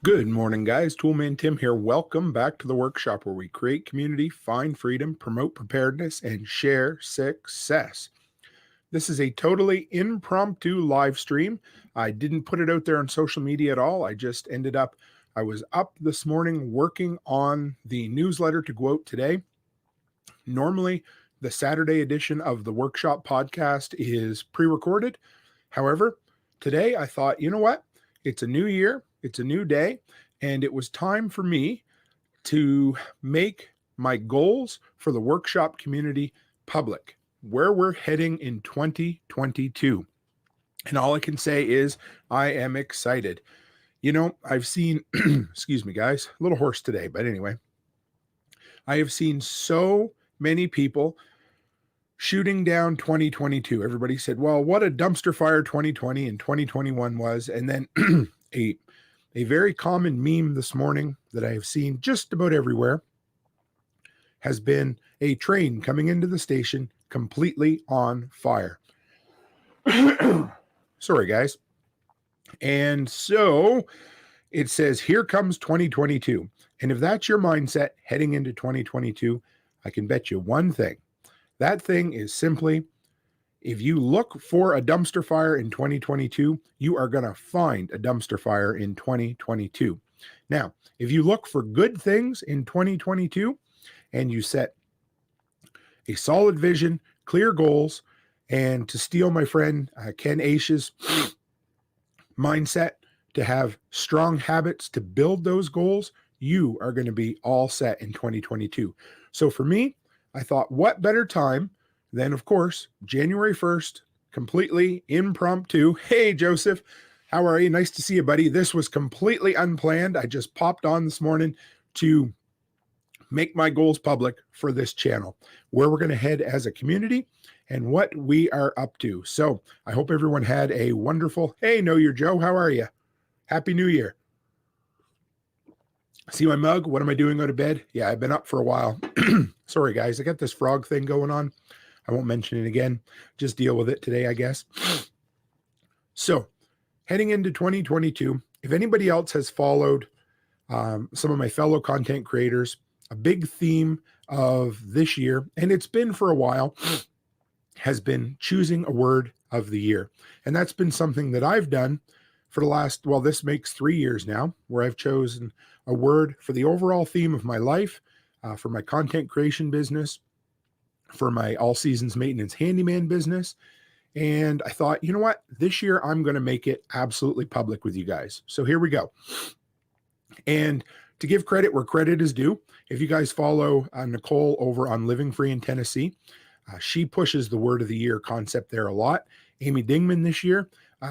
Good morning, guys. Toolman Tim here. Welcome back to the workshop where we create community, find freedom, promote preparedness, and share success. This is a totally impromptu live stream. I didn't put it out there on social media at all. I was up this morning working on the newsletter to go out today. Normally, the Saturday edition of the workshop podcast is pre-recorded. However, today I thought, you know what? It's a new year, it's a new day, and it was time for me to make my goals for the workshop community public, where we're heading in 2022. And all I can say is I am excited. You know, I've seen, excuse me, guys, a little hoarse today, but anyway, I have seen so many people shooting down 2022. Everybody said, well, what a dumpster fire 2020 and 2021 was. And then a very common meme this morning that I have seen just about everywhere has been a train coming into the station completely on fire. Sorry, guys. And so it says, here comes 2022. And if that's your mindset heading into 2022, I can bet you one thing. That thing is simply, if you look for a dumpster fire in 2022, you are going to find a dumpster fire in 2022. Now, if you look for good things in 2022 and you set a solid vision, clear goals, and to steal my friend Ken Aish's mindset, to have strong habits to build those goals, you are going to be all set in 2022. So for me, I thought, what better time than, of course, January 1st, completely impromptu. Hey, Joseph, how are you? Nice to see you, buddy. This was completely unplanned. I just popped on this morning to make my goals public for this channel, where we're going to head as a community and what we are up to. So I hope everyone had a wonderful, hey, Know Your Joe, how are you? Happy New Year. See my mug? What am I doing out of bed? Yeah, I've been up for a while. Sorry, guys. I got this frog thing going on. I won't mention it again. Just deal with it today, I guess. So heading into 2022, if anybody else has followed some of my fellow content creators, a big theme of this year, and it's been for a while, has been choosing a word of the year. And that's been something that I've done for the last, well, this makes 3 years now, where I've chosen a word for the overall theme of my life, for my content creation business, for my all seasons maintenance handyman business. And I thought, you know what, this year I'm going to make it absolutely public with you guys. So here we go. And to give credit where credit is due, if you guys follow Nicole over on Living Free in Tennessee, she pushes the word of the year concept there a lot. Amy Dingman this year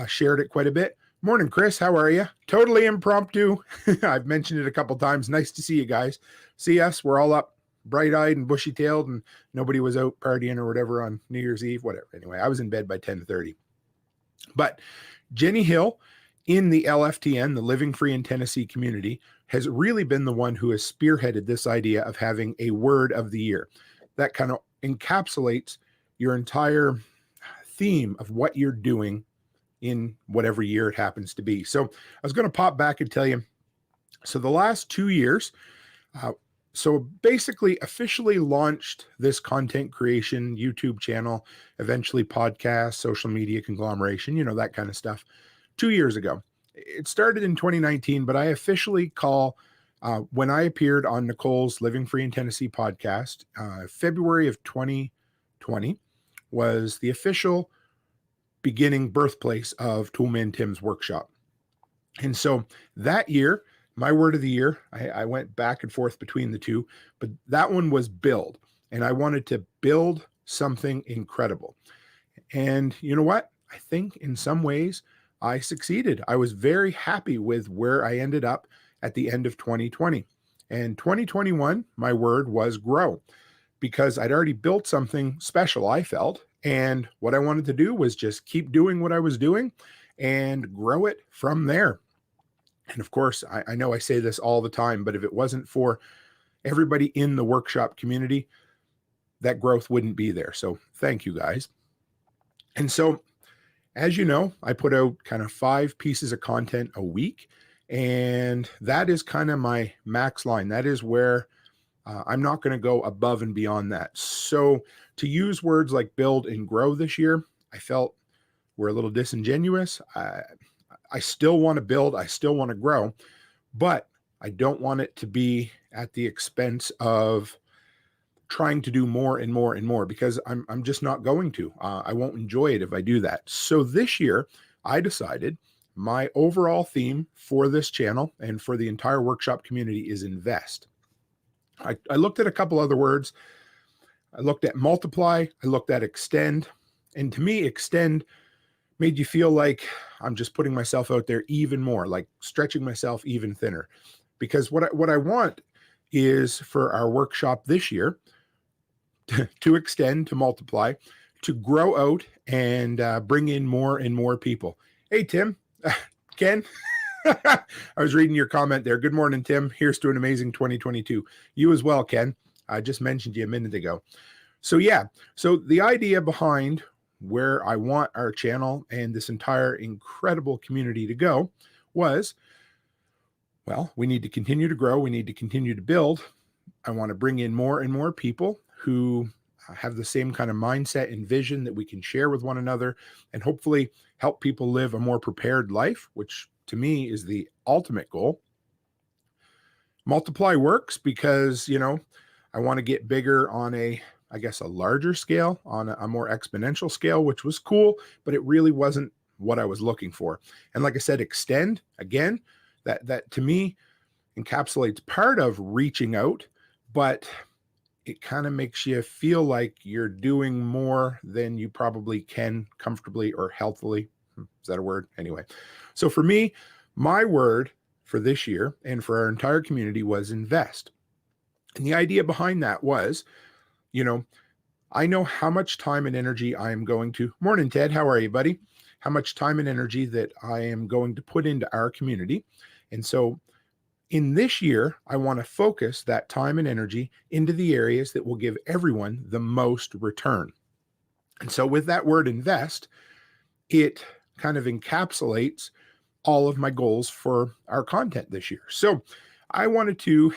shared it quite a bit. Morning, Chris. How are you? Totally impromptu. I've mentioned it a couple times. Nice to see you guys. See us. We're all up bright-eyed and bushy-tailed, and nobody was out partying or whatever on New Year's Eve, whatever. Anyway, I was in bed by 10:30. But Jenny Hill in the LFTN, the Living Free in Tennessee community, has really been the one who has spearheaded this idea of having a word of the year that kind of encapsulates your entire theme of what you're doing in whatever year it happens to be. So I was going to pop back and tell you, so the last 2 years, so basically officially launched this content creation YouTube channel, eventually podcast, social media conglomeration, you know, that kind of stuff, 2 years ago. It started in 2019, but I officially call, when I appeared on Nicole's Living Free in Tennessee podcast, February of 2020 was the official beginning birthplace of Toolman Tim's workshop. And so that year, my word of the year, I went back and forth between the two, but that one was build. And I wanted to build something incredible. And you know what? I think in some ways I succeeded. I was very happy with where I ended up at the end of 2020. And 2021, my word was grow, because I'd already built something special, I felt. And what I wanted to do was just keep doing what I was doing and grow it from there. And of course, I know I say this all the time, but if it wasn't for everybody in the workshop community, that growth wouldn't be there. So thank you guys. And so, as you know, I put out kind of 5 pieces of content a week. And that is kind of my max line. That is where I'm not going to go above and beyond that. So to use words like build and grow this year, I felt were a little disingenuous. I still want to build. I still want to grow, but I don't want it to be at the expense of trying to do more and more and more, because I'm just not going to. I won't enjoy it if I do that. So this year, I decided my overall theme for this channel and for the entire workshop community is invest. I looked at a couple other words. I looked at multiply. I looked at extend. And to me, extend made you feel like I'm just putting myself out there even more, like stretching myself even thinner. Because what I want is for our workshop this year to extend, to multiply, to grow out, and bring in more and more people. Hey, Tim, Ken, I was reading your comment there. Good morning, Tim. Here's to an amazing 2022. You as well, Ken. I just mentioned you a minute ago. So yeah, so the idea behind where I want our channel and this entire incredible community to go was, well, we need to continue to grow. We need to continue to build. I want to bring in more and more people who have the same kind of mindset and vision that we can share with one another, and hopefully help people live a more prepared life, which to me is the ultimate goal. Multiply works because, I want to get bigger on a larger scale, on a more exponential scale, which was cool, but it really wasn't what I was looking for. And like I said, extend, again, that to me encapsulates part of reaching out, but it kind of makes you feel like you're doing more than you probably can comfortably or healthily. Is that a word? Anyway, so for me, my word for this year and for our entire community was invest. And the idea behind that was, I know how much time and energy I am going to, morning, Ted, how are you, buddy? How much time and energy that I am going to put into our community. And so in this year, I want to focus that time and energy into the areas that will give everyone the most return. And so with that word invest, it kind of encapsulates all of my goals for our content this year. So I wanted to,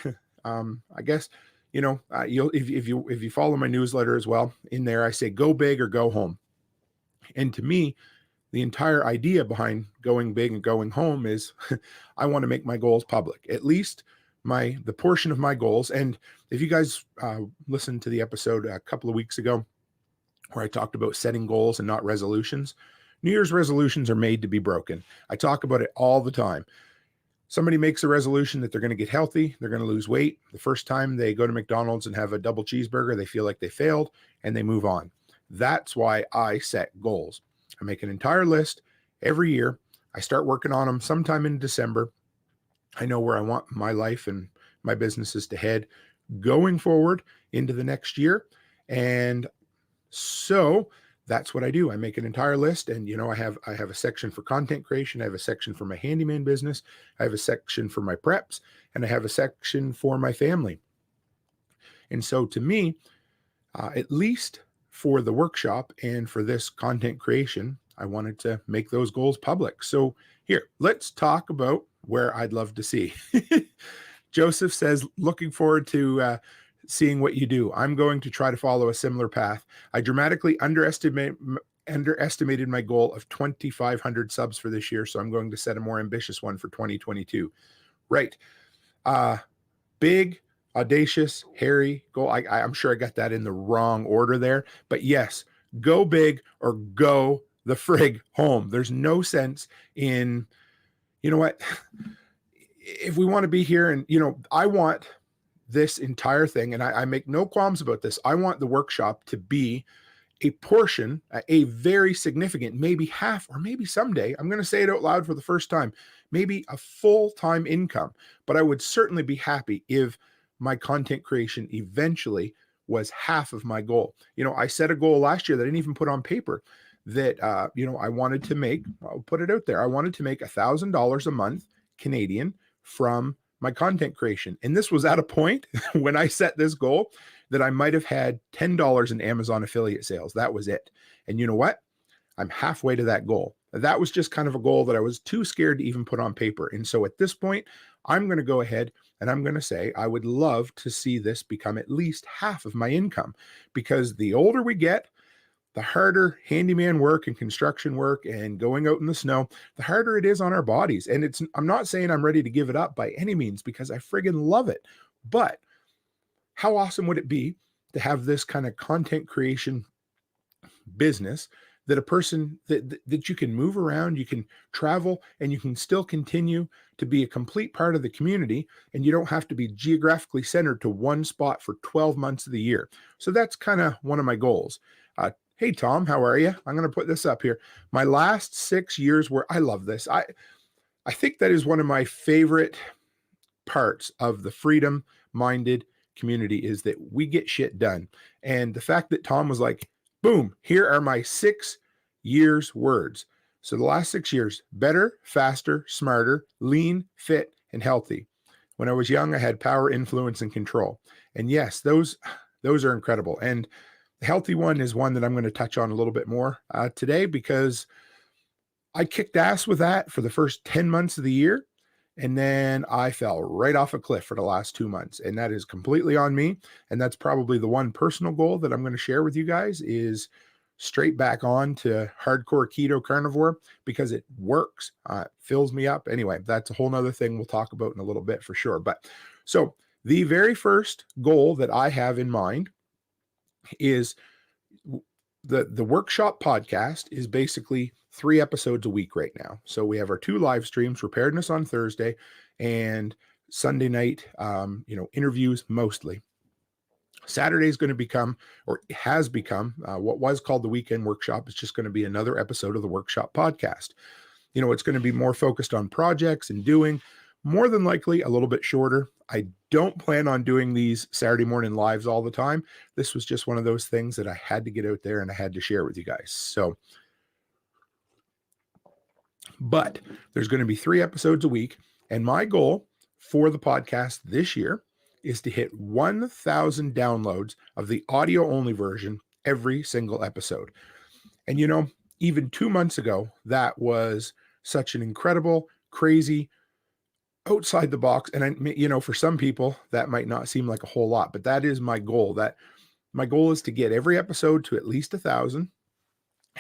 if you follow my newsletter as well, in there I say go big or go home. And to me, the entire idea behind going big and going home is I want to make my goals public, at least the portion of my goals. And if you guys listened to the episode a couple of weeks ago where I talked about setting goals and not resolutions, New Year's resolutions are made to be broken. I talk about it all the time. Somebody makes a resolution that they're going to get healthy, they're going to lose weight. The first time they go to McDonald's and have a double cheeseburger, they feel like they failed and they move on. That's why I set goals. I make an entire list every year. I start working on them sometime in December. I know where I want my life and my businesses to head going forward into the next year. And so that's what I do. I make an entire list, and I have a section for content creation. I have a section for my handyman business. I have a section for my preps, and I have a section for my family. And so to me, at least for the workshop and for this content creation, I wanted to make those goals public. So here, let's talk about where I'd love to see. Joseph says, looking forward to seeing what you do. I'm going to try to follow a similar path. I dramatically underestimated my goal of 2,500 subs for this year, so I'm going to set a more ambitious one for 2022. Right. Big, audacious, hairy goal. I'm sure I got that in the wrong order there, but yes, go big or go the frig home. There's no sense in, if we want to be here and, I want this entire thing, and I make no qualms about this. I want the workshop to be a portion, a very significant, maybe half, or maybe someday, I'm going to say it out loud for the first time, maybe a full-time income. But I would certainly be happy if my content creation eventually was half of my goal. I set a goal last year that I didn't even put on paper that, I wanted to make, I'll put it out there. I wanted to make $1,000 a month Canadian from my content creation. And this was at a point when I set this goal that I might have had $10 in Amazon affiliate sales. That was it. And you know what? I'm halfway to that goal. that was just kind of a goal that I was too scared to even put on paper. And so at this point, I'm going to go ahead and I'm going to say I would love to see this become at least half of my income, because the older we get, the harder handyman work and construction work and going out in the snow, the harder it is on our bodies. And I'm not saying I'm ready to give it up by any means, because I friggin' love it. But how awesome would it be to have this kind of content creation business that a person that you can move around, you can travel, and you can still continue to be a complete part of the community, and you don't have to be geographically centered to one spot for 12 months of the year. So that's kind of one of my goals. Hey, Tom, how are you? I'm going to put this up here. My last 6 years where I love this. I think that is one of my favorite parts of the freedom-minded community, is that we get shit done. And the fact that Tom was like, boom, here are my 6 years words. So the last 6 years: better, faster, smarter, lean, fit, and healthy. When I was young, I had power, influence, and control. And yes, those are incredible. And the healthy one is one that I'm going to touch on a little bit more today, because I kicked ass with that for the first 10 months of the year. And then I fell right off a cliff for the last 2 months. And that is completely on me. And that's probably the one personal goal that I'm going to share with you guys, is straight back on to hardcore keto carnivore, because it works. It fills me up. Anyway, that's a whole nother thing we'll talk about in a little bit for sure. But so the very first goal that I have in mind is the workshop podcast is basically 3 episodes a week right now. So we have our 2 live streams, Preparedness on Thursday and Sunday night, interviews mostly. Saturday is going to become, or has become, what was called the weekend workshop. It's just going to be another episode of the workshop podcast. It's going to be more focused on projects and doing, more than likely a little bit shorter. I don't plan on doing these Saturday morning lives all the time. This was just one of those things that I had to get out there and I had to share with you guys. So, but there's going to be 3 episodes a week. And my goal for the podcast this year is to hit 1,000 downloads of the audio only version every single episode. And even 2 months ago, that was such an incredible, crazy, outside the box. And for some people that might not seem like a whole lot, but that is my goal. That my goal is to get every episode to at least 1,000,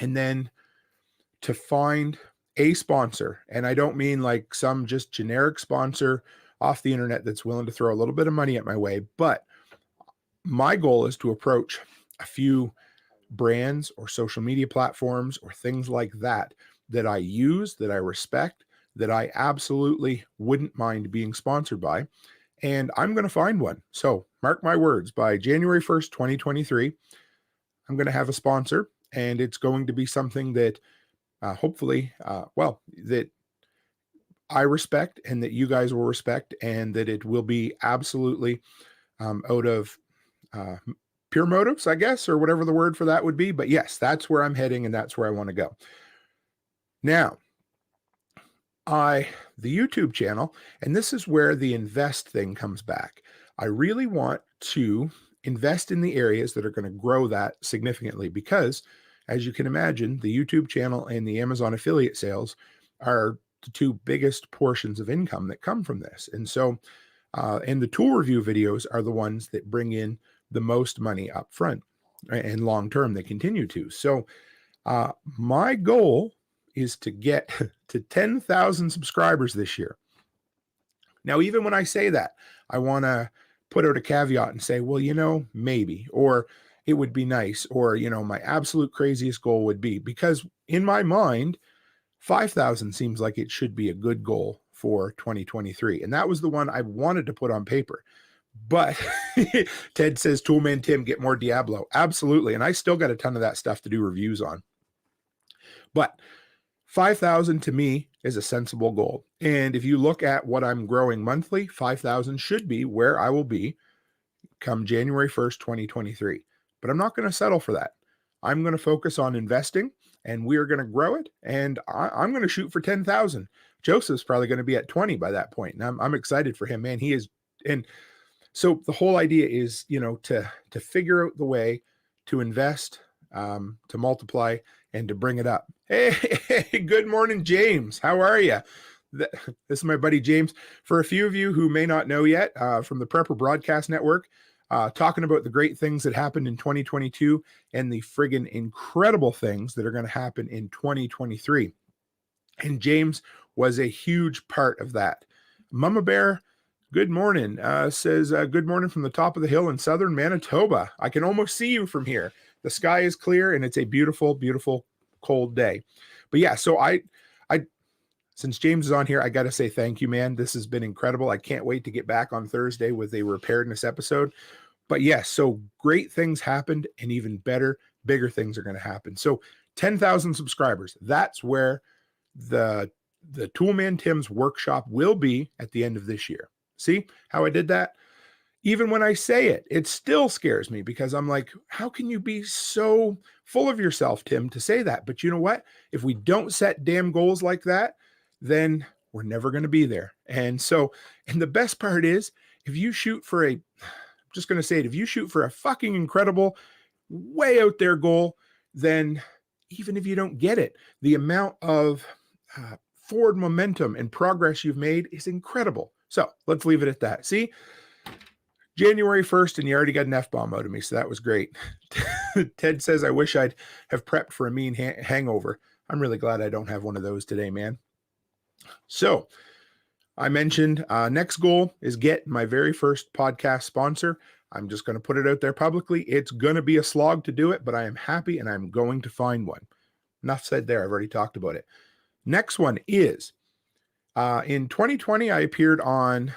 and then to find a sponsor. And I don't mean like some just generic sponsor off the internet that's willing to throw a little bit of money at my way. But my goal is to approach a few brands or social media platforms or things like that I use, that I respect, that I absolutely wouldn't mind being sponsored by. And I'm going to find one. So mark my words, by January 1st, 2023, I'm going to have a sponsor, and it's going to be something that hopefully, that I respect and that you guys will respect, and that it will be absolutely out of pure motives, I guess, or whatever the word for that would be. But yes, that's where I'm heading, and that's where I want to go. Now, the YouTube channel, and this is where the invest thing comes back. I really want to invest in the areas that are going to grow that significantly, because as you can imagine, the YouTube channel and the Amazon affiliate sales are the 2 biggest portions of income that come from this. And so, and the tool review videos are the ones that bring in the most money up front, and long-term they continue to. So my goal is to get to 10,000 subscribers this year. Now, even when I say that, I want to put out a caveat and say, well, maybe, or it would be nice, or, my absolute craziest goal would be, because in my mind, 5,000 seems like it should be a good goal for 2023. And that was the one I wanted to put on paper. But Ted says, Toolman Tim, get more Diablo. Absolutely. And I still got a ton of that stuff to do reviews on. But 5,000 to me is a sensible goal. And if you look at what I'm growing monthly, 5,000 should be where I will be come January 1st, 2023. But I'm not going to settle for that. I'm going to focus on investing, and we are going to grow it. And I'm going to shoot for 10,000. Joseph's probably going to be at 20 by that point. And I'm excited for him, man. He is. And so the whole idea is, to figure out the way to invest to multiply and to bring it up. Hey, good morning, James. How are you? This is my buddy James. For a few of you who may not know yet, from the Prepper Broadcast Network, talking about the great things that happened in 2022 and the friggin' incredible things that are going to happen in 2023. And James was a huge part of that. Mama Bear, good morning, says, good morning from the top of the hill in southern Manitoba. I can almost see you from here. The sky is clear and it's a beautiful, beautiful cold day. But yeah, so I since James is on here, I got to say thank you, man. This has been incredible. I can't wait to get back on Thursday with a preparedness episode. But yes, so great things happened, and even better, bigger things are going to happen. So 10,000 subscribers. That's where the Toolman Tim's workshop will be at the end of this year. See how I did that? Even when I say it, it still scares me because I'm like, how can you be so full of yourself, Tim, to say that? But you know what? If we don't set damn goals like that, then we're never going to be there. And the best part is, if you shoot for I'm just going to say it, if you shoot for a fucking incredible, way out there goal, then even if you don't get it, the amount of forward momentum and progress you've made is incredible. So let's leave it at that. See, January 1st, and you already got an F-bomb out of me, so that was great. Ted says, I wish I'd have prepped for a mean hangover. I'm really glad I don't have one of those today, man. So I mentioned next goal is get my very first podcast sponsor. I'm just going to put it out there publicly. It's going to be a slog to do it, but I am happy and I'm going to find one. Enough said there. I've already talked about it. Next one is in 2020, I appeared on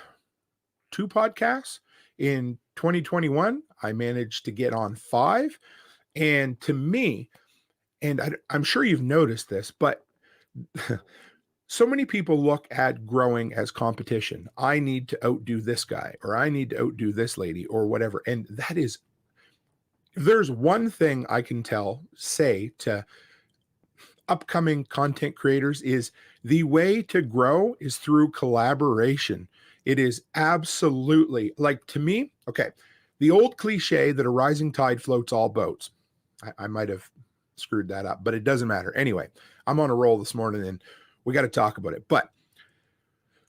2 podcasts. In 2021, I managed to get on 5. And to me, and I'm sure you've noticed this, but so many people look at growing as competition. I need to outdo this guy, or I need to outdo this lady, or whatever. And that is, if there's one thing I can say to upcoming content creators, is the way to grow is through collaboration. It is absolutely, like, to me, okay, the old cliche that a rising tide floats all boats. I might have screwed that up, but it doesn't matter. Anyway, I'm on a roll this morning and we got to talk about it. But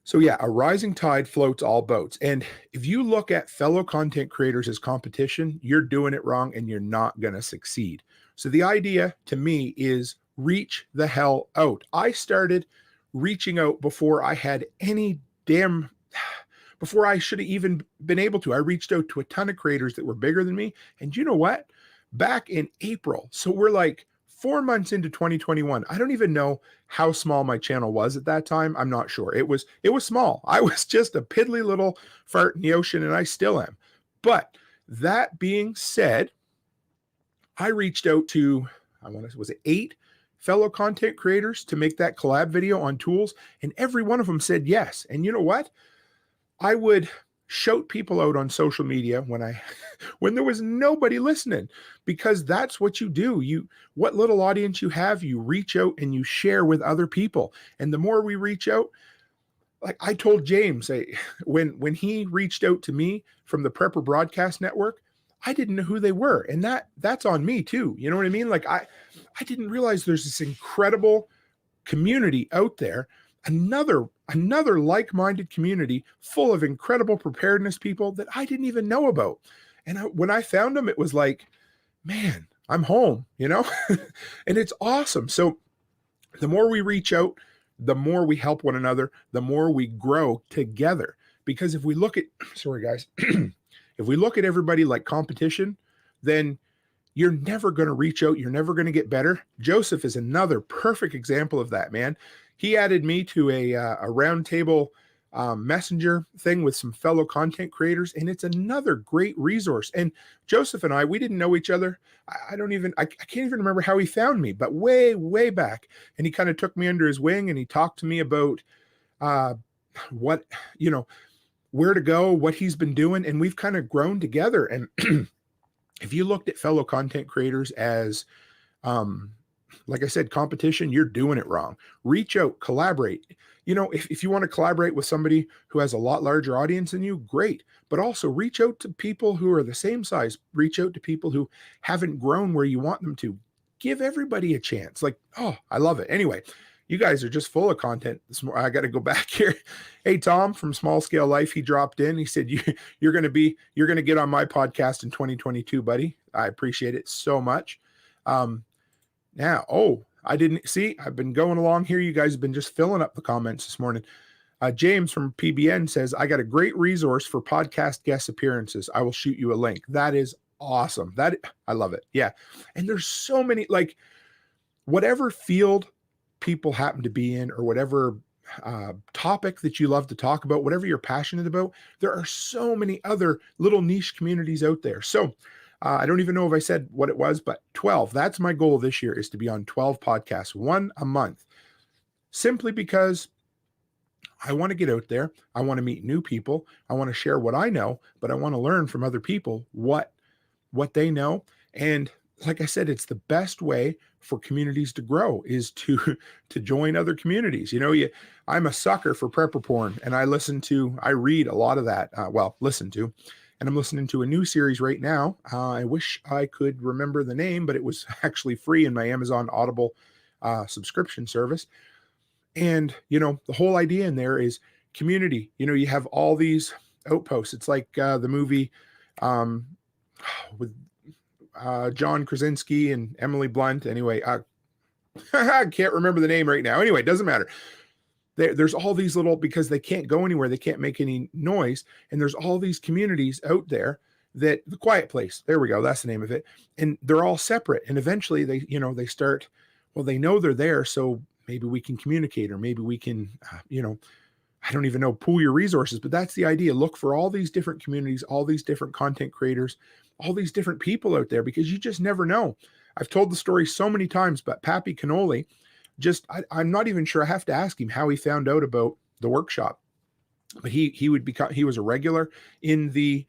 so yeah, a rising tide floats all boats. And if you look at fellow content creators as competition, you're doing it wrong and you're not going to succeed. So the idea to me is reach the hell out. I started reaching out before I had before I should have even been able to. I reached out to a ton of creators that were bigger than me. And you know what? Back in April, so we're like 4 months into 2021. I don't even know how small my channel was at that time. I'm not sure. It was small. I was just a piddly little fart in the ocean, and I still am. But that being said, I reached out to, was it 8 fellow content creators to make that collab video on tools, and every one of them said yes. And you know what? I would shout people out on social media when there was nobody listening, because that's what you do. What little audience you have, you reach out and you share with other people. And the more we reach out, like I told James, when he reached out to me from the Prepper Broadcast Network, I didn't know who they were. And that's on me too. You know what I mean? Like I didn't realize there's this incredible community out there, another like-minded community full of incredible preparedness people that I didn't even know about. And when I found them, it was like, man, I'm home, you know? And it's awesome. So the more we reach out, the more we help one another, the more we grow together. Because if we look at, sorry guys, if we look at everybody like competition, then you're never going to reach out. You're never going to get better. Joseph is another perfect example of that, man. He added me to a roundtable messenger thing with some fellow content creators, and it's another great resource. And Joseph and we didn't know each other. I can't even remember how he found me, but way, way back. And he kind of took me under his wing and he talked to me about what, where to go, what he's been doing. And we've kind of grown together. And if you looked at fellow content creators as, like I said, competition, you're doing it wrong. Reach out, collaborate. if you want to collaborate with somebody who has a lot larger audience than you, great. But also reach out to people who are the same size. Reach out to people who haven't grown where you want them to. Give everybody a chance. Like, oh, I love it. Anyway, you guys are just full of content. I got to go back here. Hey, Tom from Small Scale Life, he dropped in. He said, you're going to get on my podcast in 2022, buddy. I appreciate it so much. I didn't see, I've been going along here. You guys have been just filling up the comments this morning. James from PBN says, I got a great resource for podcast guest appearances. I will shoot you a link. That is awesome. I love it. Yeah. And there's so many, like, whatever field people happen to be in, or whatever topic that you love to talk about, whatever you're passionate about, there are so many other little niche communities out there. So I don't even know if I said what it was, but 12. That's my goal this year, is to be on 12 podcasts, 1 a month, simply because I want to get out there. I want to meet new people. I want to share what I know, but I want to learn from other people what they know. And like I said, it's the best way for communities to grow, is to join other communities. I'm a sucker for prepper porn, and I read a lot of that. And I'm listening to a new series right now. I wish I could remember the name, but it was actually free in my Amazon Audible subscription service. And, the whole idea in there is community. You have all these outposts. It's like the movie with John Krasinski and Emily Blunt. Anyway, I can't remember the name right now. Anyway, it doesn't matter. There's all these little, because they can't go anywhere, they can't make any noise, and there's all these communities out there, that the quiet place, there we go, that's the name of it, and they're all separate, and eventually they start, well, they know they're there, so maybe we can communicate, or maybe we can I don't even know, pool your resources. But that's the idea. Look for all these different communities, all these different content creators, all these different people out there, because you just never know. I've told the story so many times, but Pappy Cannoli, I'm not even sure. I have to ask him how he found out about the workshop. But he was a regular in the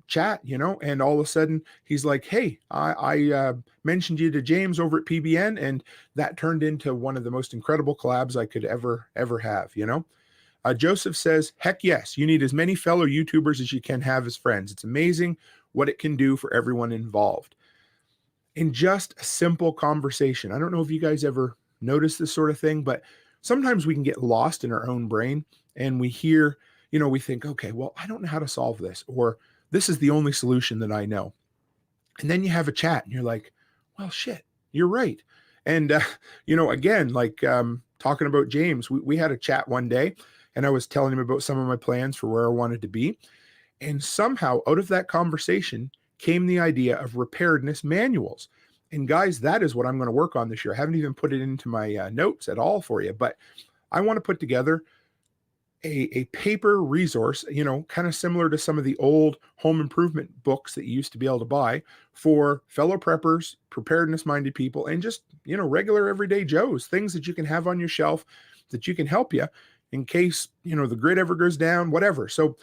chat, and all of a sudden he's like, hey, I mentioned you to James over at PBN, and that turned into one of the most incredible collabs I could ever have. Joseph says, heck yes, you need as many fellow YouTubers as you can have as friends. It's amazing what it can do for everyone involved. In just a simple conversation. I don't know if you guys ever notice this sort of thing, but sometimes we can get lost in our own brain, and we hear, we think, okay, well, I don't know how to solve this, or this is the only solution that I know. And then you have a chat and you're like, well, shit, you're right. And, again, like talking about James, we had a chat one day, and I was telling him about some of my plans for where I wanted to be. And somehow out of that conversation came the idea of preparedness manuals. And guys, that is what I'm going to work on this year. I haven't even put it into my notes at all for you, but I want to put together a paper resource, kind of similar to some of the old home improvement books that you used to be able to buy for fellow preppers, preparedness-minded people, and just, regular everyday Joes, things that you can have on your shelf that you can help you in case, the grid ever goes down, whatever. So,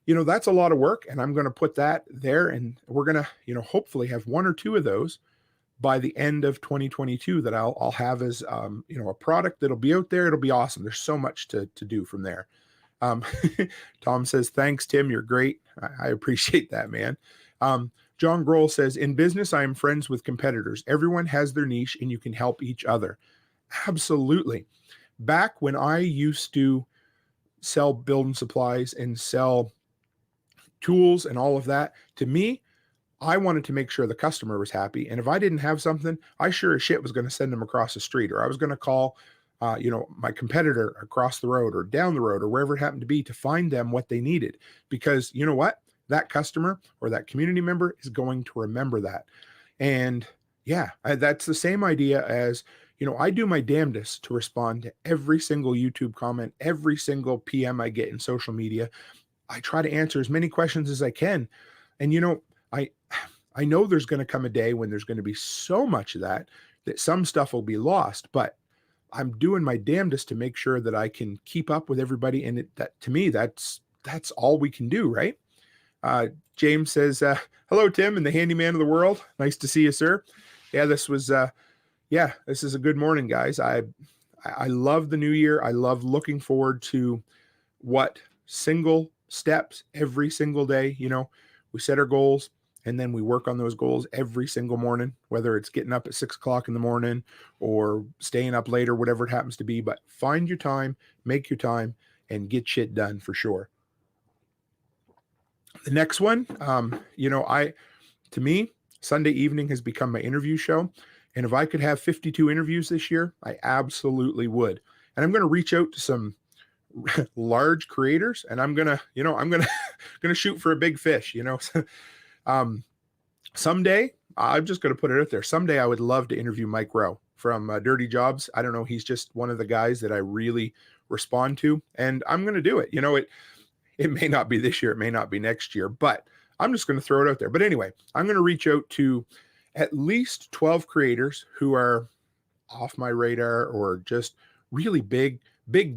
that's a lot of work, and I'm going to put that there, and we're going to, hopefully have 1 or 2 of those by the end of 2022 that I'll have as, a product that'll be out there. It'll be awesome. There's so much to do from there. Tom says, thanks, Tim. You're great. I appreciate that, man. John Grohl says, in business, I am friends with competitors. Everyone has their niche and you can help each other. Absolutely. Back when I used to sell building supplies and sell tools and all of that, to me, I wanted to make sure the customer was happy. And if I didn't have something, I sure as shit was going to send them across the street, or I was going to call, my competitor across the road or down the road or wherever it happened to be to find them what they needed. Because you know what? That customer or that community member is going to remember that. And yeah, that's the same idea as, I do my damnedest to respond to every single YouTube comment, every single PM I get in social media. I try to answer as many questions as I can. And, I know there's going to come a day when there's going to be so much of that some stuff will be lost, but I'm doing my damnedest to make sure that I can keep up with everybody. And that to me, that's all we can do, right? James says, hello, Tim, and the handyman of the world. Nice to see you, sir. Yeah, this is a good morning, guys. I I love the new year. I love looking forward to what single steps every single day. We set our goals and then we work on those goals every single morning, whether it's getting up at 6 o'clock in the morning or staying up later, whatever it happens to be. But find your time, make your time, and get shit done for sure. The next one, to me, Sunday evening has become my interview show. And if I could have 52 interviews this year, I absolutely would. And I'm going to reach out to some large creators, and I'm going to shoot for a big fish, someday, I'm just going to put it out there. Someday I would love to interview Mike Rowe from Dirty Jobs. I don't know. He's just one of the guys that I really respond to, and I'm going to do it. It may not be this year. It may not be next year, but I'm just going to throw it out there. But anyway, I'm going to reach out to at least 12 creators who are off my radar or just really big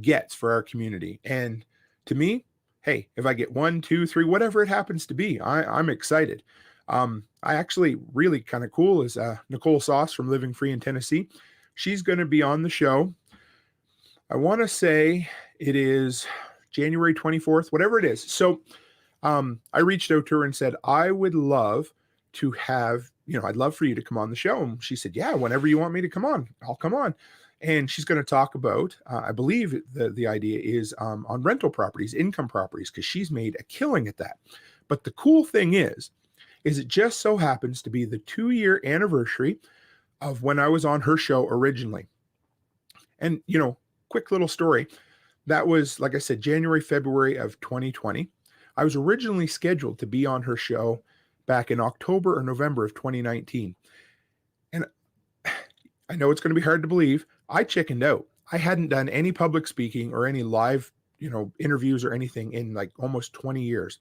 gets for our community. And to me, hey, if I get 1, 2, 3, whatever it happens to be, I'm excited. I actually really kind of cool is Nicole Sauce from Living Free in Tennessee. She's going to be on the show. I want to say it is January 24th, whatever it is. So I reached out to her and said, I would love to have, I'd love for you to come on the show. And she said, yeah, whenever you want me to come on, I'll come on. And she's going to talk about, I believe the idea is on rental properties, income properties, because she's made a killing at that. But the cool thing is it just so happens to be the 2-year anniversary of when I was on her show originally. And, quick little story. That was, like I said, January, February of 2020. I was originally scheduled to be on her show back in October or November of 2019. And I know it's going to be hard to believe. I chickened out. I hadn't done any public speaking or any live, interviews or anything in like almost 20 years.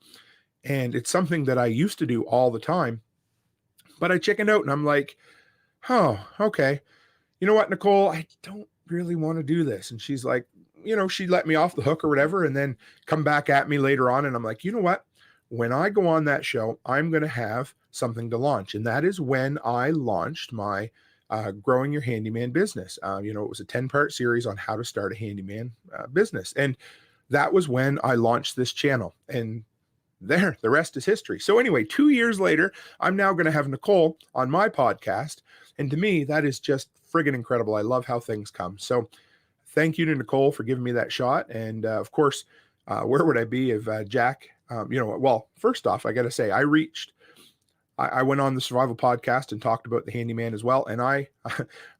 And it's something that I used to do all the time, but I chickened out and I'm like, oh, okay. You know what, Nicole, I don't really want to do this. And she's like, she let me off the hook or whatever, and then come back at me later on. And I'm like, you know what? When I go on that show, I'm going to have something to launch. And that is when I launched my Growing Your Handyman business. It was a 10-part series on how to start a handyman business. And that was when I launched this channel. And the rest is history. So anyway, 2 years later, I'm now going to have Nicole on my podcast. And to me, that is just friggin' incredible. I love how things come. So thank you to Nicole for giving me that shot. And of course, where would I be if Jack, well, first off, I got to say, I went on the Survival Podcast and talked about the handyman as well. And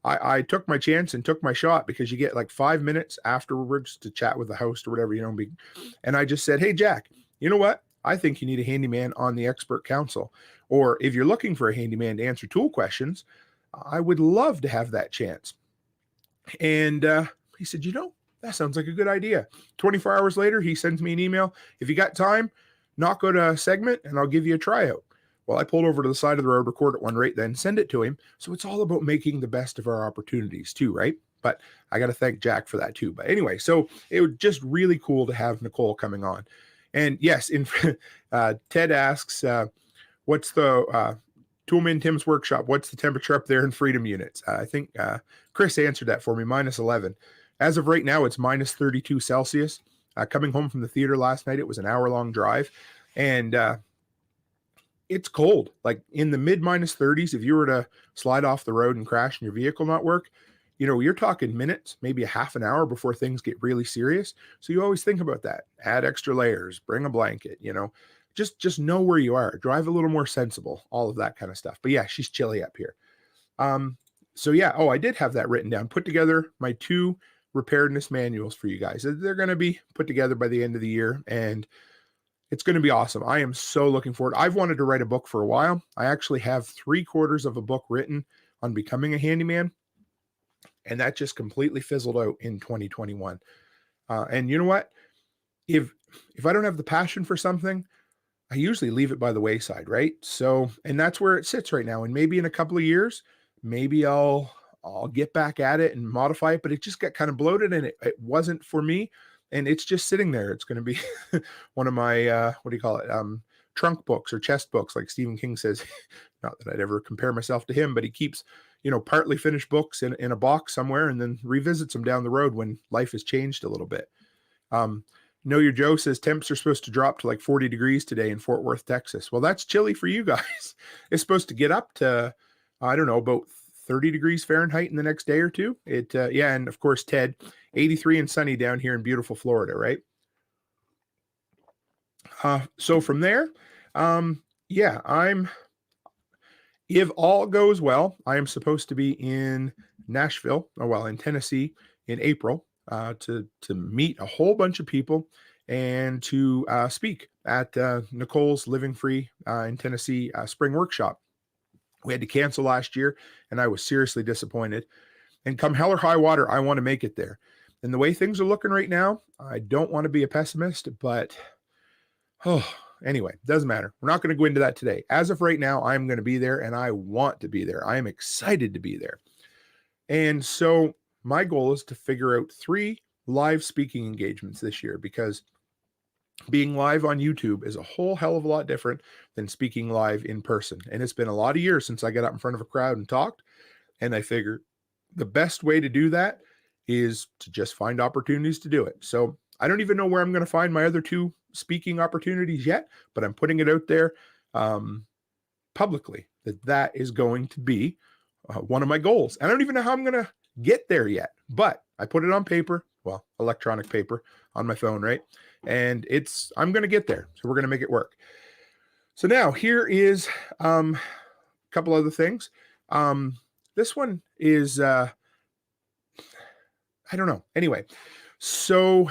I took my chance and took my shot, because you get like 5 minutes afterwards to chat with the host or whatever, and I just said, hey, Jack, you know what? I think you need a handyman on the Expert Council. Or if you're looking for a handyman to answer tool questions, I would love to have that chance. And he said, that sounds like a good idea. 24 hours later, he sends me an email. If you got time, knock out a segment and I'll give you a tryout. Well, I pulled over to the side of the road, recorded one right then, send it to him. So it's all about making the best of our opportunities too, right? But I got to thank Jack for that too. But anyway, so it was just really cool to have Nicole coming on. And yes, Ted asks, what's the Toolman Tim's workshop? What's the temperature up there in Freedom units? I think Chris answered that for me, -11. As of right now, it's -32 Celsius. Coming home from the theater last night, it was an hour-long drive. And it's cold, like in the mid -30s. If you were to slide off the road and crash and your vehicle not work, you're talking minutes, maybe a half an hour before things get really serious. So you always think about that. Add extra layers, bring a blanket, just know where you are. Drive a little more sensible, all of that kind of stuff. But yeah, she's chilly up here. So yeah, I did have that written down. Put together my 2 preparedness manuals for you guys. They're going to be put together by the end of the year, and it's going to be awesome. I am so looking forward. I've wanted to write a book for a while. I actually have 3/4 of a book written on becoming a handyman, and that just completely fizzled out in 2021. And you know what? If I don't have the passion for something, I usually leave it by the wayside, right? So, and that's where it sits right now. And maybe in a couple of years, maybe I'll get back at it and modify it, but it just got kind of bloated and it wasn't for me. And it's just sitting there. It's going to be one of my, trunk books or chest books, like Stephen King says. Not that I'd ever compare myself to him, but he keeps partly finished books in a box somewhere and then revisit them down the road when life has changed a little bit. Know Your Joe says temps are supposed to drop to like 40 degrees today in Fort Worth, Texas. Well, that's chilly for you guys. It's supposed to get up to, I don't know, about 30 degrees Fahrenheit in the next day or two. Yeah. And of course, Ted, 83 and sunny down here in beautiful Florida, right? So from there, if all goes well, I am supposed to be in Nashville, in Tennessee in April, to meet a whole bunch of people and to speak at Nicole's Living Free in Tennessee spring workshop. We had to cancel last year, and I was seriously disappointed. And come hell or high water, I want to make it there. And the way things are looking right now, I don't want to be a pessimist, but anyway, doesn't matter. We're not going to go into that today. As of right now, I'm going to be there, and I want to be there. I am excited to be there. And so my goal is to figure out 3 live speaking engagements this year, because being live on YouTube is a whole hell of a lot different than speaking live in person. And it's been a lot of years since I got up in front of a crowd and talked. And I figured the best way to do that is to just find opportunities to do it. So I don't even know where I'm going to find my other 2 speaking opportunities yet, but I'm putting it out there publicly that is going to be one of my goals. I don't even know how I'm going to get there yet, but I put it on paper, electronic paper on my phone, right? And I'm going to get there. So we're going to make it work. So now here is a couple other things. This one is, I don't know. Anyway, so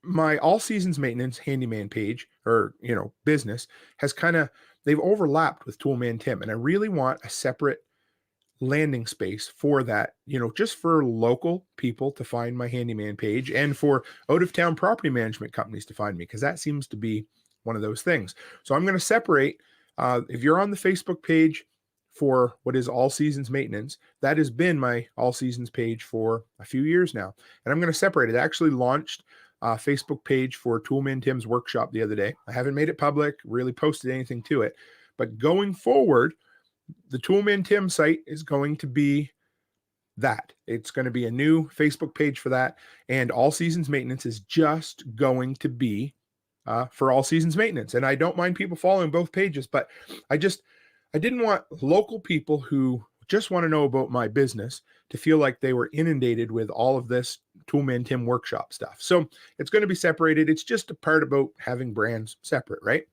my all seasons maintenance handyman page or, business has they've overlapped with Toolman Tim. And I really want a separate landing space for that, just for local people to find my handyman page and for out of town property management companies to find me, because that seems to be one of those things. So I'm going to separate, if you're on the Facebook page for what is all seasons maintenance, that has been my all seasons page for a few years now. And I'm going to separate it. I actually launched a Facebook page for Toolman Tim's workshop the other day. I haven't made it public, really posted anything to it, but going forward, the Toolman Tim site is going to be that. It's going to be a new Facebook page for that. And all seasons maintenance is just going to be for all seasons maintenance. And I don't mind people following both pages, but I didn't want local people who just want to know about my business to feel like they were inundated with all of this Toolman Tim workshop stuff. So it's going to be separated. It's just a part about having brands separate, right?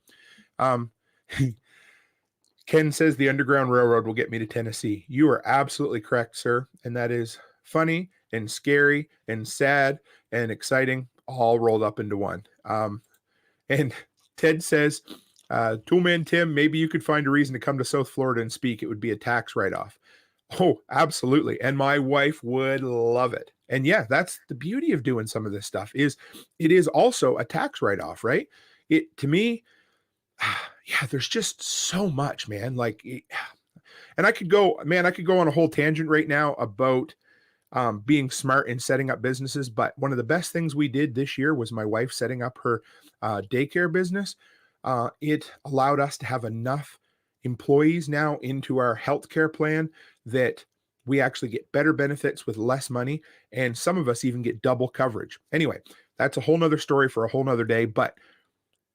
Ken says the Underground Railroad will get me to Tennessee. You are absolutely correct, sir. And that is funny and scary and sad and exciting, all rolled up into one. And Ted says, Toolman Tim, maybe you could find a reason to come to South Florida and speak. It would be a tax write-off. Oh, absolutely. And my wife would love it. And yeah, that's the beauty of doing some of this stuff is it is also a tax write-off, right? To me, yeah, there's just so much, man. And I could go on a whole tangent right now about being smart in setting up businesses. But one of the best things we did this year was my wife setting up her daycare business. It allowed us to have enough employees now into our healthcare plan that we actually get better benefits with less money. And some of us even get double coverage. Anyway, that's a whole nother story for a whole nother day. But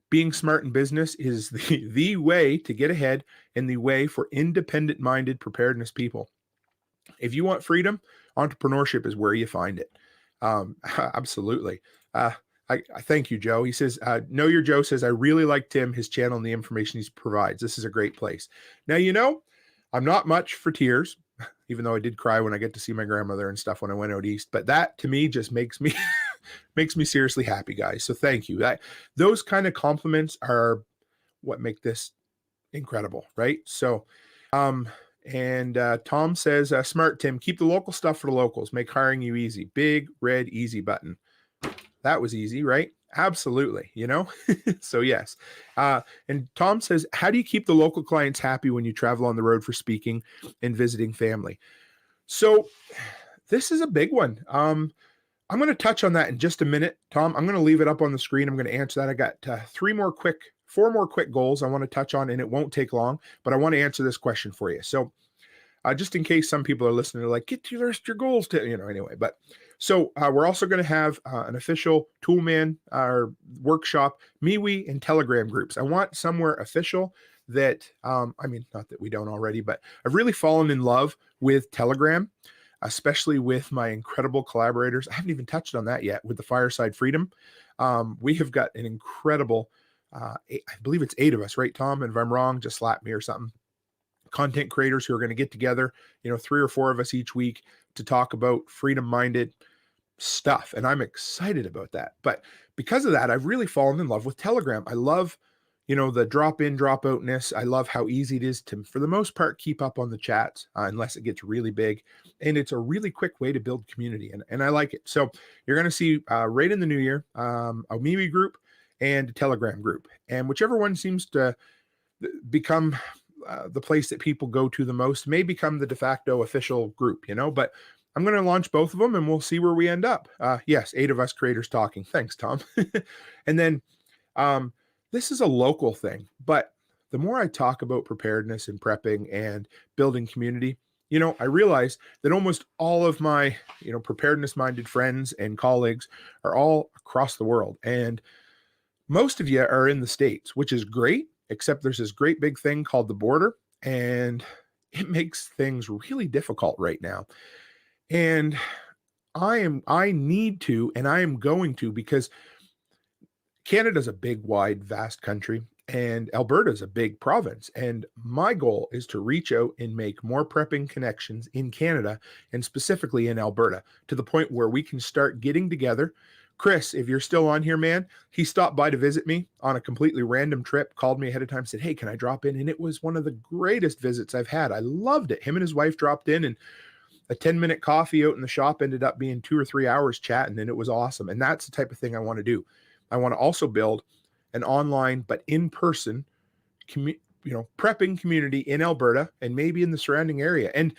being smart in business is the way to get ahead and the way for independent-minded preparedness people. If you want freedom, entrepreneurship is where you find it. Absolutely. I thank you, Joe. He says, Know Your Joe says, I really like Tim, his channel, and the information he provides. This is a great place. Now, I'm not much for tears, even though I did cry when I get to see my grandmother and stuff when I went out east. But that, to me, just makes me seriously happy, guys. So thank you. Those kind of compliments are what make this incredible, right? So, Tom says, smart Tim, keep the local stuff for the locals. Make hiring you easy. Big red easy button. That was easy, right? Absolutely. So yes. And Tom says, how do you keep the local clients happy when you travel on the road for speaking and visiting family? So this is a big one. I'm going to touch on that in just a minute, Tom. I'm going to leave it up on the screen. I'm going to answer that. I got 4 more quick goals I want to touch on, and it won't take long, but I want to answer this question for you. So just in case some people are listening, they're like, get to your goals to, anyway. But so we're also going to have an official Toolman workshop, MeWe and Telegram groups. I want somewhere official that, not that we don't already, but I've really fallen in love with Telegram, especially with my incredible collaborators. I haven't even touched on that yet with the Fireside Freedom. We have got an incredible, I believe it's 8 of us, right, Tom? And if I'm wrong, just slap me or something. Content creators who are going to get together, 3 or 4 of us each week to talk about freedom-minded stuff. And I'm excited about that. But because of that, I've really fallen in love with Telegram. I love, the drop-in, drop-outness. I love how easy it is to, for the most part, keep up on the chats unless it gets really big. And it's a really quick way to build community. And I like it. So you're going to see right in the new year, a MeWe group and a Telegram group. And whichever one seems to become the place that people go to the most may become the de facto official group, but I'm going to launch both of them and we'll see where we end up. Yes, 8 of us creators talking. Thanks, Tom. And then this is a local thing, but the more I talk about preparedness and prepping and building community, I realize that almost all of my, preparedness-minded friends and colleagues are all across the world. And most of you are in the States, which is great, except there's this great big thing called the border, and it makes things really difficult right now. And I need to, and I am going to, because Canada's a big, wide, vast country, and Alberta's a big province. And my goal is to reach out and make more prepping connections in Canada, and specifically in Alberta, to the point where we can start getting together. Chris, if you're still on here, man, he stopped by to visit me on a completely random trip, called me ahead of time, said, hey, can I drop in? And it was one of the greatest visits I've had. I loved it. Him and his wife dropped in, and a 10-minute coffee out in the shop ended up being 2 or 3 hours chatting, and it was awesome. And that's the type of thing I want to do. I want to also build an online but in-person prepping community in Alberta and maybe in the surrounding area. And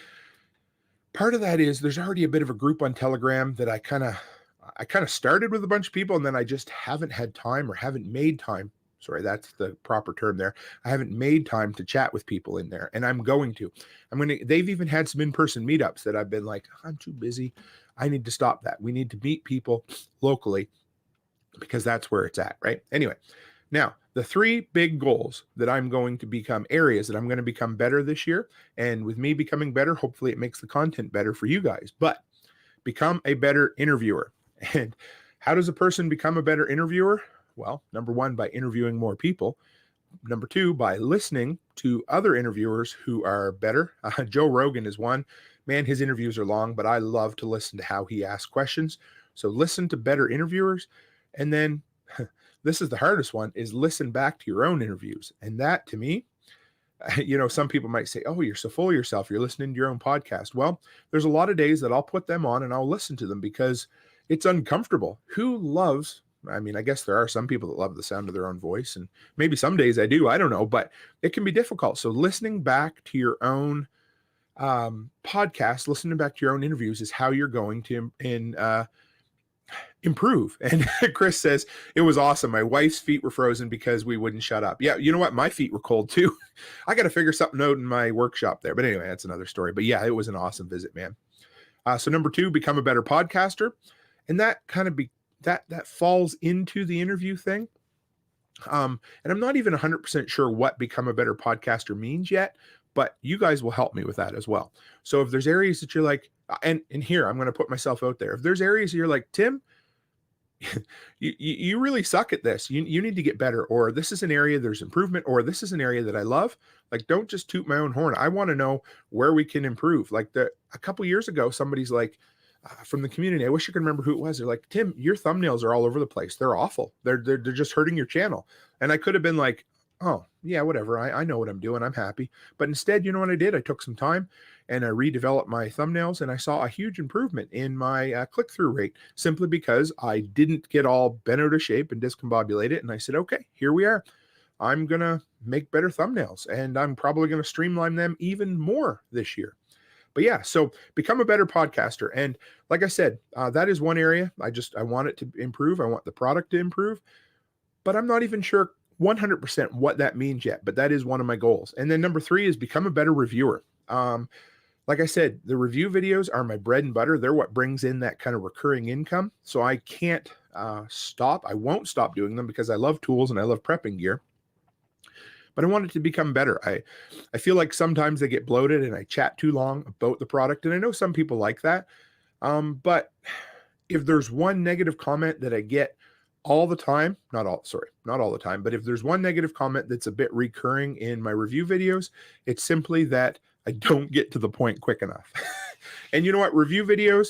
part of that is there's already a bit of a group on Telegram that I kind of started with a bunch of people, and then I just haven't had time or haven't made time. Sorry, that's the proper term there. I haven't made time to chat with people in there, and I'm going to. They've even had some in-person meetups that I've been like, I'm too busy. I need to stop that. We need to meet people locally because that's where it's at, right? Anyway, now the 3 big goals that I'm going to become, areas that I'm going to become better this year, and with me becoming better, hopefully it makes the content better for you guys, but become a better interviewer. And how does a person become a better interviewer? Well, number 1, by interviewing more people. Number 2, by listening to other interviewers who are better. Joe Rogan is one. Man, his interviews are long, but I love to listen to how he asks questions. So listen to better interviewers. And then this is the hardest one, is listen back to your own interviews. And that, to me, some people might say, oh, you're so full of yourself, you're listening to your own podcast. Well, there's a lot of days that I'll put them on and I'll listen to them because it's uncomfortable. Who loves, I guess there are some people that love the sound of their own voice, and maybe some days I do, I don't know, but it can be difficult. So listening back to your own podcast, listening back to your own interviews is how you're going to improve. And Chris says, it was awesome. My wife's feet were frozen because we wouldn't shut up. Yeah, you know what? My feet were cold too. I got to figure something out in my workshop there. But anyway, that's another story. But yeah, it was an awesome visit, man. So number 2, become a better podcaster. And that kind of that falls into the interview thing. And I'm not even 100% sure what become a better podcaster means yet, but you guys will help me with that as well. So if there's areas that you're like, and here, I'm going to put myself out there. If there's areas you're like, Tim, you really suck at this. You need to get better, or this is an area there's improvement, or this is an area that I love. Like, don't just toot my own horn. I want to know where we can improve. Like a couple years ago, somebody's like, from the community, I wish I could remember who it was. They're like, Tim, your thumbnails are all over the place. They're awful. They're just hurting your channel. And I could have been like, oh yeah, whatever. I know what I'm doing. I'm happy. But instead, you know what I did? I took some time and I redeveloped my thumbnails, and I saw a huge improvement in my click-through rate, simply because I didn't get all bent out of shape and discombobulated. And I said, okay, here we are. I'm going to make better thumbnails, and I'm probably going to streamline them even more this year. But yeah, so become a better podcaster. And like I said, that is one area. I want it to improve. I want the product to improve, but I'm not even sure 100% what that means yet, but that is one of my goals. And then number 3 is become a better reviewer. like I said, the review videos are my bread and butter. They're what brings in that kind of recurring income. So I can't stop. I won't stop doing them because I love tools and I love prepping gear. But I want it to become better. I feel like sometimes they get bloated and I chat too long about the product. And I know some people like that. But if there's one negative comment that I get all the time, not all the time, but if there's one negative comment that's a bit recurring in my review videos, it's simply that I don't get to the point quick enough. And you know what? Review videos,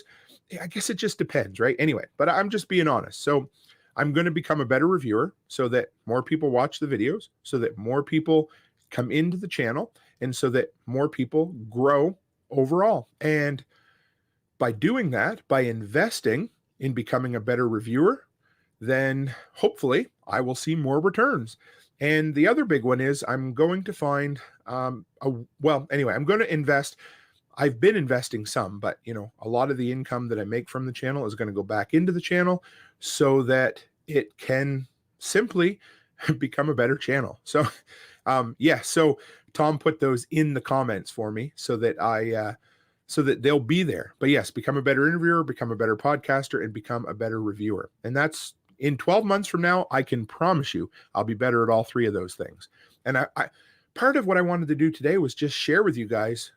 I guess it just depends, right? Anyway, but I'm just being honest. So I'm going to become a better reviewer so that more people watch the videos, so that more people come into the channel, and so that more people grow overall. And by doing that, by investing in becoming a better reviewer, then hopefully I will see more returns. And the other big one is I'm going to find, I'm going to invest. I've been investing some, but a lot of the income that I make from the channel is going to go back into the channel so that it can simply become a better channel. So, so Tom put those in the comments for me so that so that they'll be there. But yes, become a better interviewer, become a better podcaster, and become a better reviewer. And that's in 12 months from now, I can promise you I'll be better at all three of those things. And I part of what I wanted to do today was just share with you guys,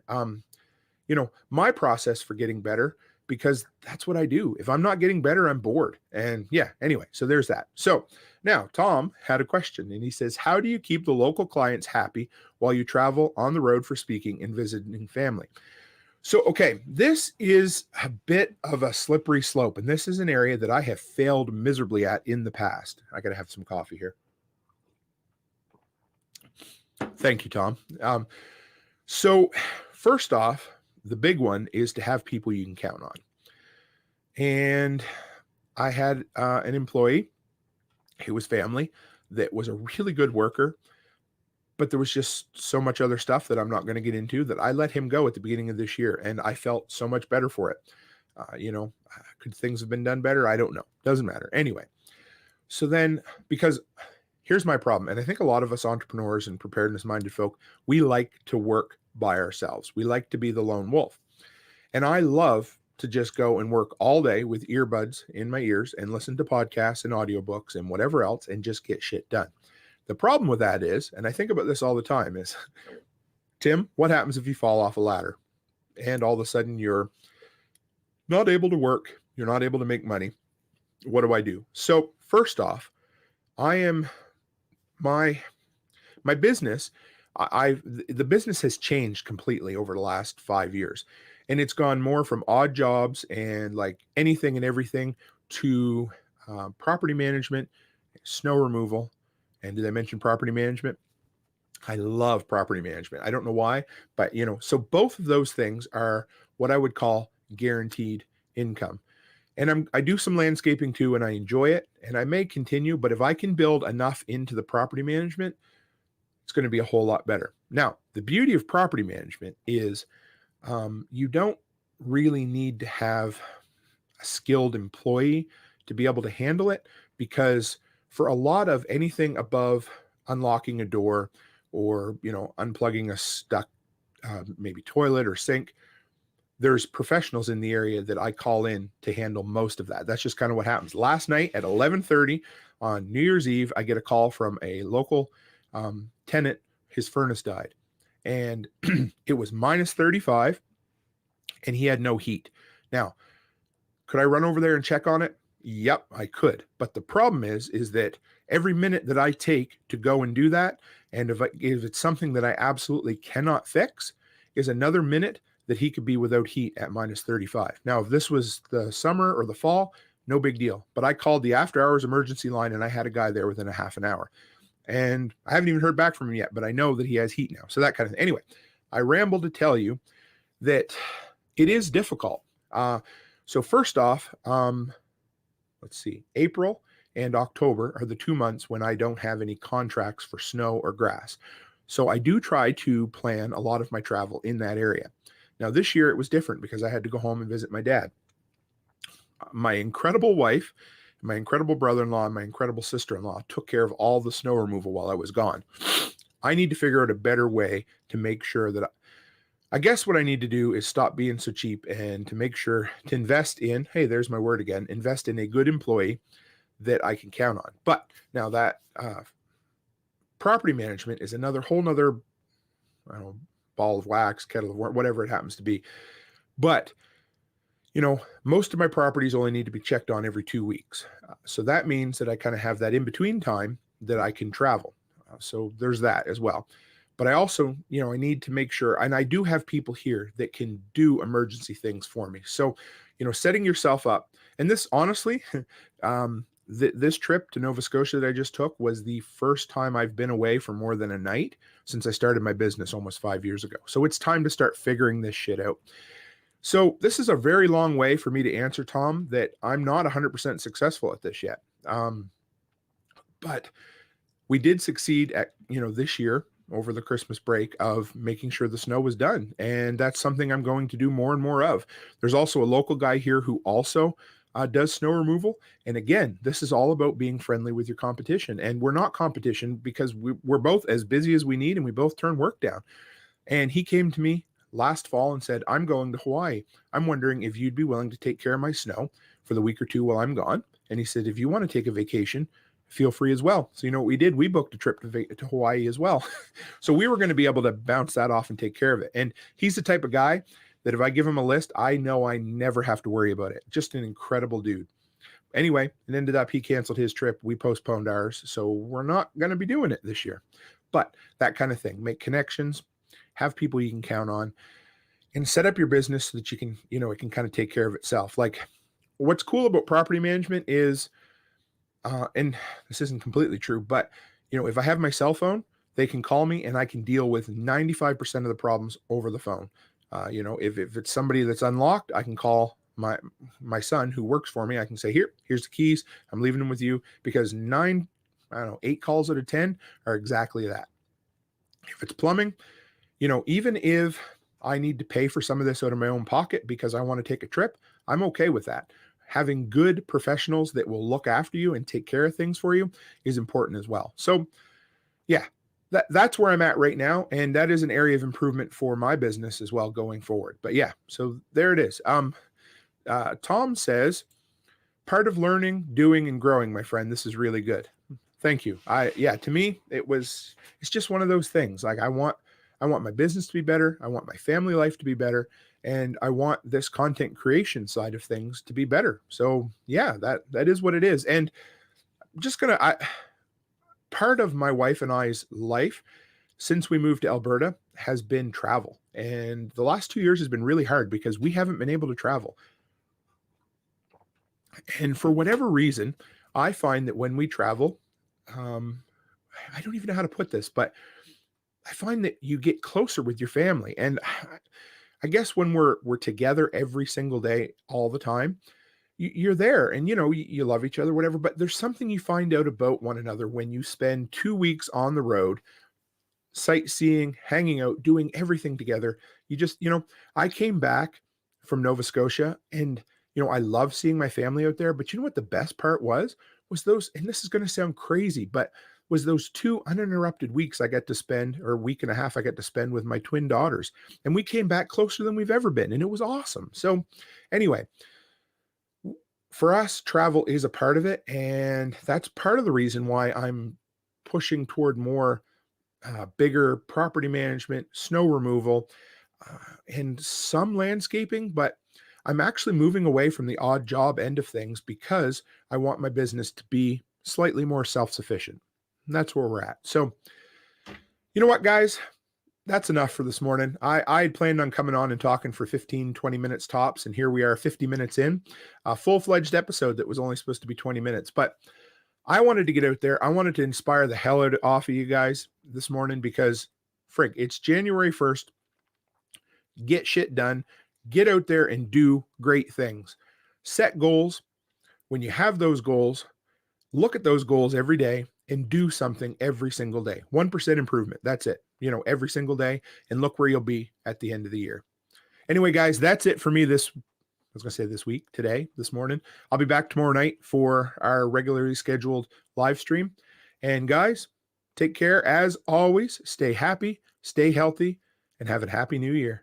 my process for getting better, because that's what I do. If I'm not getting better, I'm bored. And anyway, so there's that. So now Tom had a question and he says, how do you keep the local clients happy while you travel on the road for speaking and visiting family? So, okay, this is a bit of a slippery slope, and this is an area that I have failed miserably at in the past. I got to have some coffee here. Thank you, Tom. So first off, the big one is to have people you can count on. And I had an employee who was family that was a really good worker, but there was just so much other stuff that I'm not going to get into that I let him go at the beginning of this year. And I felt so much better for it. Could things have been done better? I don't know. Doesn't matter. Anyway, so then, because here's my problem. And I think a lot of us entrepreneurs and preparedness minded folk, we like to work by ourselves. We like to be the lone wolf. And I love to just go and work all day with earbuds in my ears and listen to podcasts and audiobooks and whatever else and just get shit done. The problem with that is, and I think about this all the time, is, Tim, what happens if you fall off a ladder and all of a sudden you're not able to work, you're not able to make money? What do I do? So first off, my business, the business has changed completely over the last 5 years. And it's gone more from odd jobs and like anything and everything to property management, snow removal. And did I mention property management? I love property management. I don't know why, but so both of those things are what I would call guaranteed income. And I do some landscaping too, and I enjoy it, and I may continue, but if I can build enough into the property management, it's going to be a whole lot better. Now, the beauty of property management is you don't really need to have a skilled employee to be able to handle it, because for a lot of anything above unlocking a door or, unplugging a stuck maybe toilet or sink, there's professionals in the area that I call in to handle most of that. That's just kind of what happens. Last night at 11:30 on New Year's Eve, I get a call from a local tenant. His furnace died, and it was minus 35, and he had no heat. Now, could I run over there and check on it? Yep, I could. But the problem is that every minute that I take to go and do that, and if it's something that I absolutely cannot fix, is another minute that he could be without heat at minus 35. Now, if this was the summer or the fall, no big deal. But I called the after hours emergency line and I had a guy there within a half an hour. And I haven't even heard back from him yet, but I know that he has heat now. So that kind of thing. Anyway, I rambled to tell you that it is difficult. So first off, let's see, April and October are the 2 months when I don't have any contracts for snow or grass. So I do try to plan a lot of my travel in that area. Now, this year it was different because I had to go home and visit my dad. My incredible wife, my incredible brother-in-law, and my incredible sister-in-law took care of all the snow removal while I was gone. I need to figure out a better way to make sure that I guess what I need to do is stop being so cheap and to make sure to invest in, hey, there's my word again, invest in a good employee that I can count on. But now that property management is another whole nother, I don't know, ball of wax, kettle of worm, whatever it happens to be. But most of my properties only need to be checked on every 2 weeks. So that means that I kind of have that in between time that I can travel. So there's that as well. But I also, I need to make sure, and I do have people here that can do emergency things for me. So, setting yourself up, and this honestly, this trip to Nova Scotia that I just took was the first time I've been away for more than a night since I started my business almost 5 years ago. So it's time to start figuring this shit out. So this is a very long way for me to answer, Tom, that I'm not 100% successful at this yet. But we did succeed at, this year over the Christmas break of making sure the snow was done. And that's something I'm going to do more and more of. There's also a local guy here who also does snow removal. And again, this is all about being friendly with your competition. And we're not competition because we're both as busy as we need and we both turn work down. And he came to me last fall and said, I'm going to Hawaii. I'm wondering if you'd be willing to take care of my snow for the week or two while I'm gone. And he said, if you want to take a vacation, feel free as well. So what we did? We booked a trip to Hawaii as well. So we were going to be able to bounce that off and take care of it. And he's the type of guy that if I give him a list, I know I never have to worry about it. Just an incredible dude. Anyway, it ended up he canceled his trip. We postponed ours. So we're not going to be doing it this year. But that kind of thing, make connections, have people you can count on, and set up your business so that you can, it can kind of take care of itself. Like what's cool about property management is, and this isn't completely true, but if I have my cell phone, they can call me and I can deal with 95% of the problems over the phone. If it's somebody that's unlocked, I can call my son who works for me. I can say, here's the keys. I'm leaving them with you, because 8 calls out of 10 are exactly that. If it's plumbing, even if I need to pay for some of this out of my own pocket because I want to take a trip, I'm okay with that. Having good professionals that will look after you and take care of things for you is important as well. So yeah, that's where I'm at right now. And that is an area of improvement for my business as well going forward. But yeah, so there it is. Tom says, part of learning, doing, and growing, my friend. This is really good. Thank you. To me, it's just one of those things. Like I want my business to be better. I want my family life to be better. And I want this content creation side of things to be better. So yeah, that is what it is. And I'm just part of my wife and I's life since we moved to Alberta has been travel. And the last 2 years has been really hard because we haven't been able to travel. And for whatever reason, I find that when we travel, I don't even know how to put this, but I find that you get closer with your family. And I guess when we're together every single day, all the time, you're there and, you love each other, whatever, but there's something you find out about one another when you spend 2 weeks on the road, sightseeing, hanging out, doing everything together. You just, I came back from Nova Scotia and, I love seeing my family out there, but you know what the best part was those, and this is going to sound crazy, but was those 2 uninterrupted weeks I got to spend, or a week and a half I got to spend with my twin daughters. And we came back closer than we've ever been. And it was awesome. So anyway, for us, travel is a part of it. And that's part of the reason why I'm pushing toward more bigger property management, snow removal, and some landscaping. But I'm actually moving away from the odd job end of things because I want my business to be slightly more self-sufficient. And that's where we're at. So, you know what, guys? That's enough for this morning. I had planned on coming on and talking for 15, 20 minutes tops, and here we are 50 minutes in, a full-fledged episode that was only supposed to be 20 minutes. But I wanted to get out there. I wanted to inspire the hell out of you guys this morning because, frig, it's January 1st. Get shit done. Get out there and do great things. Set goals. When you have those goals, look at those goals every day and do something every single day. 1% improvement. That's it. Every single day, and look where you'll be at the end of the year. Anyway, guys, that's it for me this week, this morning. I'll be back tomorrow night for our regularly scheduled live stream. And guys, take care as always. Stay happy, stay healthy, and have a happy new year.